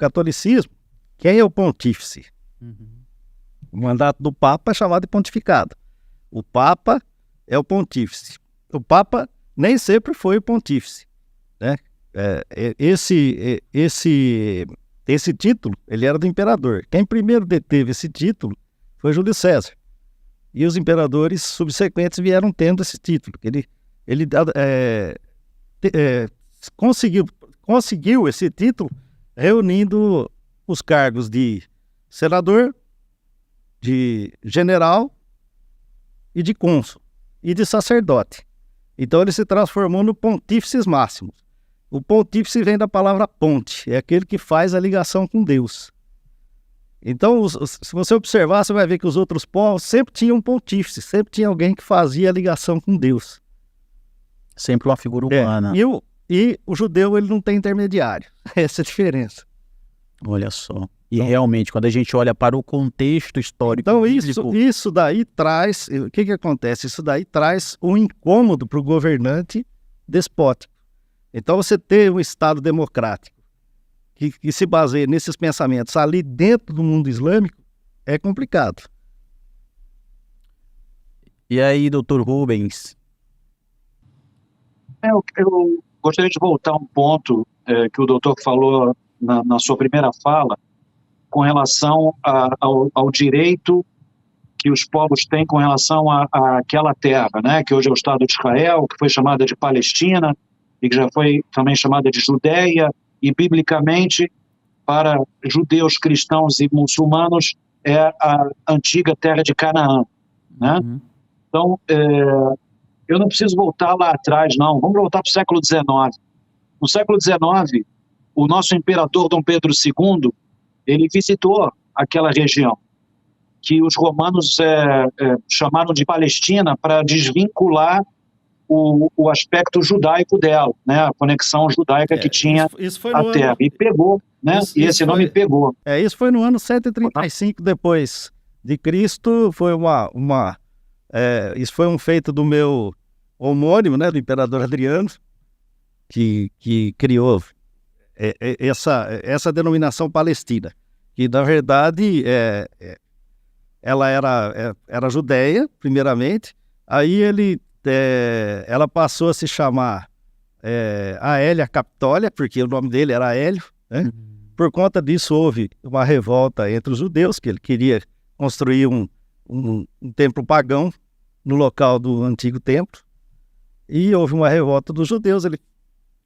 catolicismo, quem é o pontífice? Uhum. O mandato do Papa é chamado de pontificado. O Papa é o pontífice. O Papa nem sempre foi o pontífice, né? Esse título, ele era do imperador. Quem primeiro deteve esse título foi Júlio César. E os imperadores subsequentes vieram tendo esse título. Ele conseguiu esse título reunindo os cargos de senador, de general e de cônsul e de sacerdote. Então ele se transformou no Pontífice Máximo. O pontífice vem da palavra ponte, é aquele que faz a ligação com Deus. Então, se você observar, você vai ver que os outros povos sempre tinham um pontífice, sempre tinha alguém que fazia a ligação com Deus. Sempre uma figura humana. E o judeu, ele não tem intermediário. Essa é a diferença. Olha só. E realmente, quando a gente olha para o contexto histórico... Então, isso daí traz... O que acontece? Isso daí traz um incômodo para o governante despótico. Então, você ter um Estado democrático que se baseia nesses pensamentos ali dentro do mundo islâmico é complicado. E aí, doutor Rubens? Eu gostaria de voltar a um ponto que o doutor falou na sua primeira fala, com relação ao direito que os povos têm com relação àquela terra, né, que hoje é o Estado de Israel, que foi chamada de Palestina, e que já foi também chamada de Judeia, e biblicamente, para judeus, cristãos e muçulmanos, é a antiga terra de Canaã, né? Uhum. Então, eu não preciso voltar lá atrás, não. Vamos voltar para o século XIX. No século XIX, o nosso imperador Dom Pedro II, ele visitou aquela região, que os romanos chamaram de Palestina para desvincular o aspecto judaico dela, né? A conexão judaica que tinha a terra. E pegou, né? E esse nome pegou. Isso foi no ano 135 depois de Cristo. Foi isso foi um feito do meu homônimo, né? Do imperador Adriano, que criou essa denominação Palestina, que na verdade ela era judeia, primeiramente. Aí ela passou a se chamar Aélia Capitolia, porque o nome dele era Aélio, né? Uhum. Por conta disso houve uma revolta entre os judeus, que ele queria construir um templo pagão no local do antigo templo, e houve uma revolta dos judeus.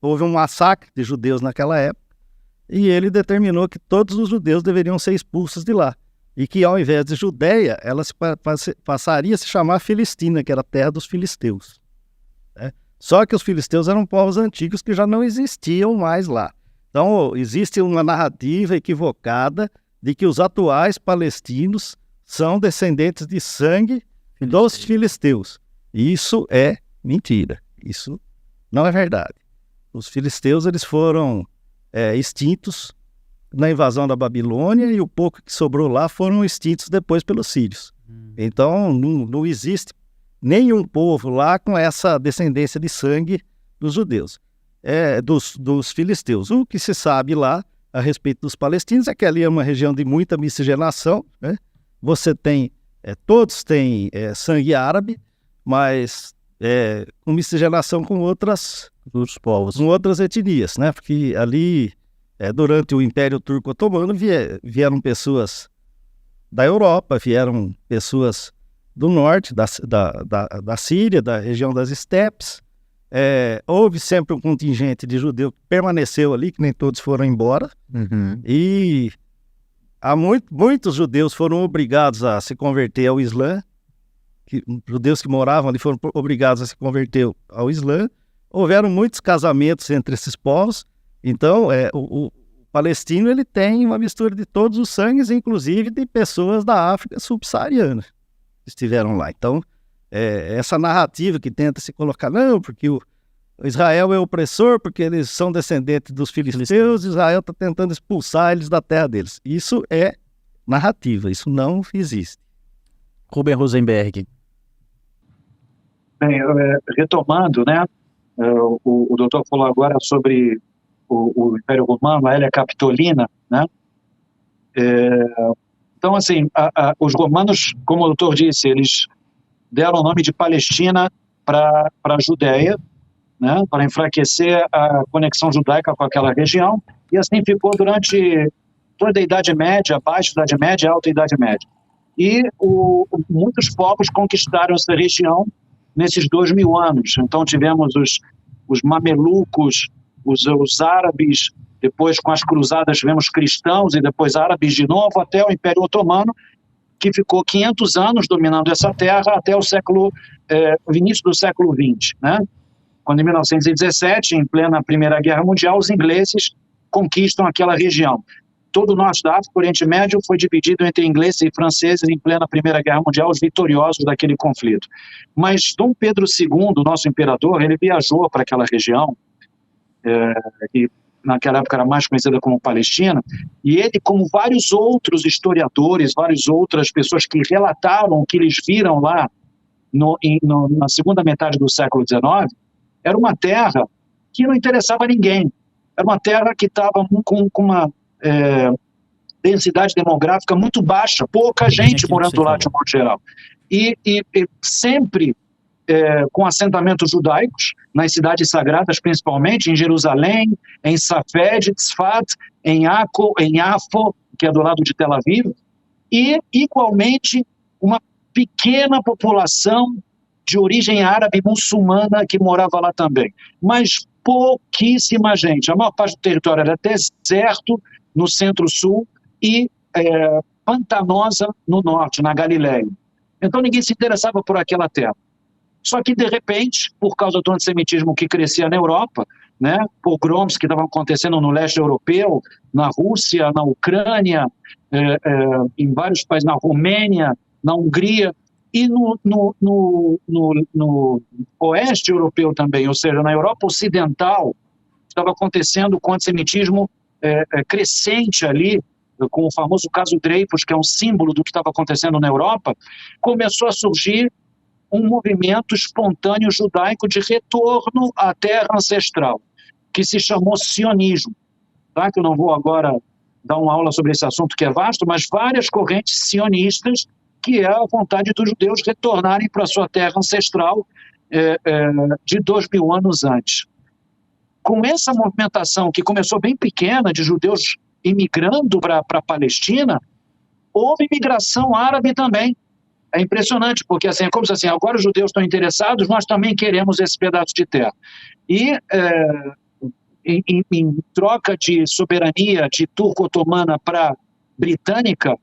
Houve um massacre de judeus naquela época, e ele determinou que todos os judeus deveriam ser expulsos de lá, e que ao invés de Judeia, ela passaria a se chamar Filistina, que era a terra dos filisteus, né? Só que os filisteus eram povos antigos que já não existiam mais lá. Então existe uma narrativa equivocada de que os atuais palestinos são descendentes de sangue dos filisteus. Isso é mentira, isso não é verdade. Os filisteus, eles foram extintos na invasão da Babilônia, e o pouco que sobrou lá foram extintos depois pelos sírios. Então não existe nenhum povo lá com essa descendência de sangue dos judeus, dos filisteus. O que se sabe lá a respeito dos palestinos é que ali é uma região de muita miscigenação, né? Você tem, todos têm sangue árabe, mas com miscigenação com outros povos, com outras etnias, né? Porque ali, durante o Império Turco Otomano, vieram pessoas da Europa, vieram pessoas do norte, da Síria, da região das estepes. Houve sempre um contingente de judeu que permaneceu ali, que nem todos foram embora. Uhum. E muitos judeus foram obrigados a se converter ao Islã. Judeus que moravam ali foram obrigados a se converter ao Islã. Houveram muitos casamentos entre esses povos. Então, o palestino, ele tem uma mistura de todos os sangues, inclusive de pessoas da África subsaariana que estiveram lá. Então, essa narrativa que tenta se colocar, não, porque o Israel é opressor, porque eles são descendentes dos filisteus, Israel está tentando expulsar eles da terra deles. Isso é narrativa, isso não existe. Rubem Rosenberg. Bem, retomando, né? O doutor falou agora sobre o Império Romano, a Hélia Capitolina, né? Então, assim, os romanos, como o doutor disse, eles deram o nome de Palestina para a Judéia, né, para enfraquecer a conexão judaica com aquela região, e assim ficou durante toda a Idade Média, Baixa Idade Média, Alta Idade Média. E muitos povos conquistaram essa região nesses 2000 anos. Então tivemos os mamelucos, os árabes, depois com as cruzadas tivemos cristãos e depois árabes de novo, até o Império Otomano, que ficou 500 anos dominando essa terra até o início do século XX, né? Quando em 1917, em plena Primeira Guerra Mundial, os ingleses conquistam aquela região. Todo o norte da África, o Oriente Médio, foi dividido entre ingleses e franceses em plena Primeira Guerra Mundial, os vitoriosos daquele conflito. Mas Dom Pedro II, nosso imperador, ele viajou para aquela região, que naquela época era mais conhecida como Palestina, e ele, como vários outros historiadores, várias outras pessoas que relataram o que eles viram lá na segunda metade do século XIX, era uma terra que não interessava a ninguém. Era uma terra que estava com uma densidade demográfica muito baixa, pouca gente morando lá de modo geral. E sempre com assentamentos judaicos, nas cidades sagradas principalmente, em Jerusalém, em Safed, Tzfat, em Akko, em Yafo, que é do lado de Tel Aviv, e igualmente uma pequena população de origem árabe muçulmana que morava lá também, mas pouquíssima gente. A maior parte do território era deserto no centro-sul e pantanosa no norte, na Galileia. Então ninguém se interessava por aquela terra. Só que, de repente, por causa do antissemitismo que crescia na Europa, né, pogroms que estavam acontecendo no leste europeu, na Rússia, na Ucrânia, em vários países, na Romênia, na Hungria, e no oeste europeu também, ou seja, na Europa Ocidental, estava acontecendo com o antissemitismo crescente ali, com o famoso caso Dreyfus, que é um símbolo do que estava acontecendo na Europa, começou a surgir um movimento espontâneo judaico de retorno à terra ancestral, que se chamou sionismo. Tá? Que eu não vou agora dar uma aula sobre esse assunto que é vasto, mas várias correntes sionistas, que é a vontade dos judeus retornarem para a sua terra ancestral de 2000 anos antes. Com essa movimentação, que começou bem pequena, de judeus imigrando para a Palestina, houve imigração árabe também. É impressionante, porque assim, é como se assim, agora os judeus estão interessados, nós também queremos esse pedaço de terra. E em troca de soberania de turco-otomana para britânica,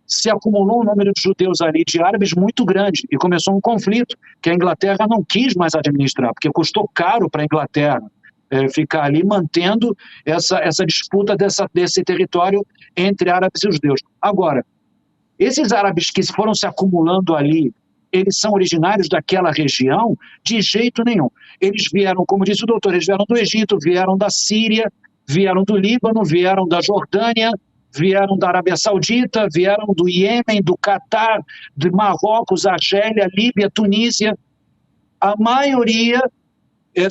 se acumulou um número de judeus ali, de árabes, muito grande, e começou um conflito que a Inglaterra não quis mais administrar, porque custou caro para a Inglaterra ficar ali mantendo essa disputa desse território entre árabes e judeus. Agora, esses árabes que foram se acumulando ali, eles são originários daquela região? De jeito nenhum. Eles vieram, como disse o doutor, eles vieram do Egito, vieram da Síria, vieram do Líbano, vieram da Jordânia, vieram da Arábia Saudita, vieram do Iêmen, do Catar, de Marrocos, Argélia, Líbia, Tunísia. A maioria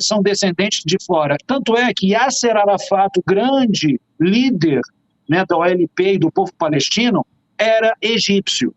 são descendentes de fora. Tanto é que Yasser Arafat, o grande líder, né, da OLP e do povo palestino, era egípcio.